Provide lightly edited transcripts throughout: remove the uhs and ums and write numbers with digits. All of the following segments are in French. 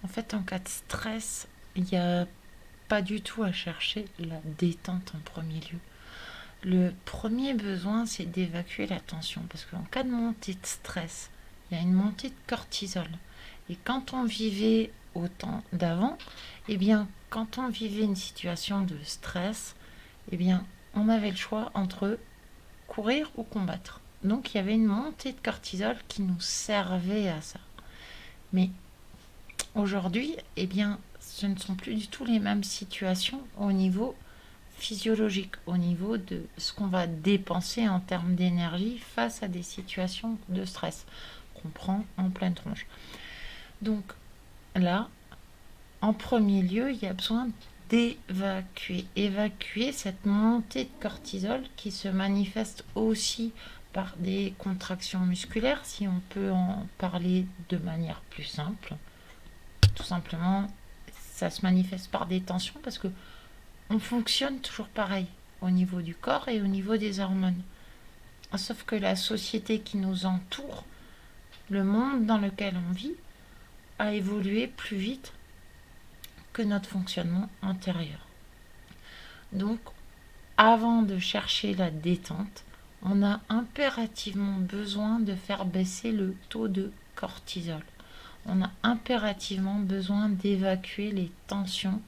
En fait, en cas de stress, il n'y a pas du tout à chercher la détente en premier lieu. Le premier besoin, c'est d'évacuer la tension. Parce qu'en cas de montée de stress, il y a une montée de cortisol. Et quand on vivait au temps d'avant, eh bien, quand on vivait une situation de stress, eh bien, on avait le choix entre courir ou combattre. Donc, il y avait une montée de cortisol qui nous servait à ça. Mais aujourd'hui, eh bien, ce ne sont plus du tout les mêmes situations au niveau physiologique, au niveau de ce qu'on va dépenser en termes d'énergie face à des situations de stress qu'on prend en pleine tronche. Donc là, en premier lieu, il y a besoin évacuer cette montée de cortisol qui se manifeste aussi par des contractions musculaires, si on peut en parler de manière plus simple. Tout simplement, ça se manifeste par des tensions parce que on fonctionne toujours pareil au niveau du corps et au niveau des hormones. Sauf que la société qui nous entoure, le monde dans lequel on vit, a évolué plus vite que notre fonctionnement antérieur. Donc, avant de chercher la détente, on a impérativement besoin de faire baisser le taux de cortisol. On a impérativement besoin d'évacuer les tensions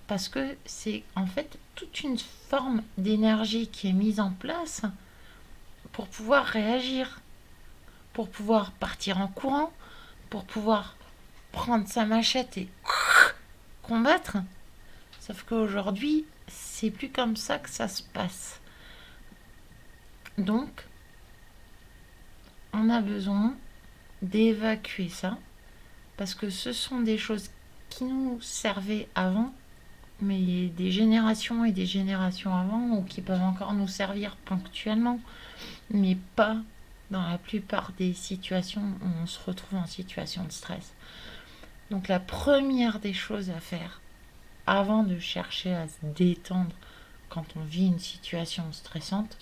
parce que c'est en fait toute une forme d'énergie qui est mise en place pour pouvoir réagir, pour pouvoir partir en courant, pour pouvoir prendre sa machette et combattre. Sauf qu'aujourd'hui, c'est plus comme ça que ça se passe. Donc, on a besoin d'évacuer ça parce que ce sont des choses qui nous servaient avant, mais des générations et des générations avant, ou qui peuvent encore nous servir ponctuellement, mais pas dans la plupart des situations où on se retrouve en situation de stress. Donc la première des choses à faire avant de chercher à se détendre quand on vit une situation stressante,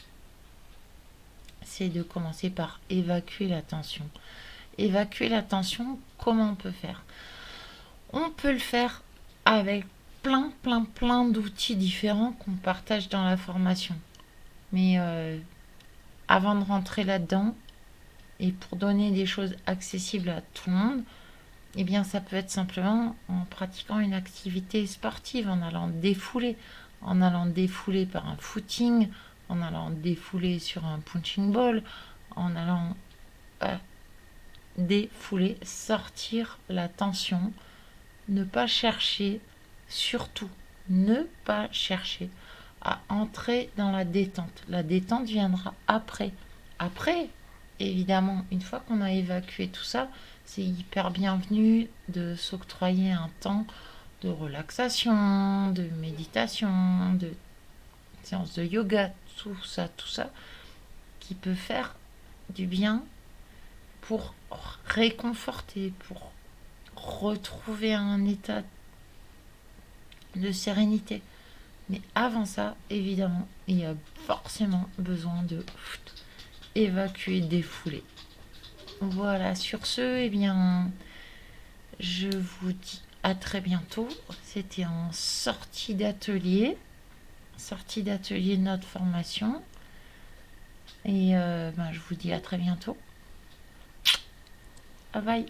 c'est de commencer par évacuer la tension. Évacuer la tension, comment on peut faire? On peut le faire avec plein d'outils différents qu'on partage dans la formation. Mais avant de rentrer là-dedans, et pour donner des choses accessibles à tout le monde, eh bien ça peut être simplement en pratiquant une activité sportive, en allant défouler par un footing, en allant défouler sur un punching ball, en allant défouler, sortir la tension, ne pas chercher, surtout ne pas chercher à entrer dans la détente. La détente viendra après. Après, évidemment, une fois qu'on a évacué tout ça, c'est hyper bienvenu de s'octroyer un temps de relaxation, de méditation, de séance de yoga, tout ça, qui peut faire du bien pour réconforter, pour retrouver un état de sérénité. Mais avant ça, évidemment, il y a forcément besoin de évacuer, défouler. Voilà, sur ce, eh bien, je vous dis à très bientôt. C'était en sortie d'atelier de notre formation. Et je vous dis à très bientôt. Bye bye.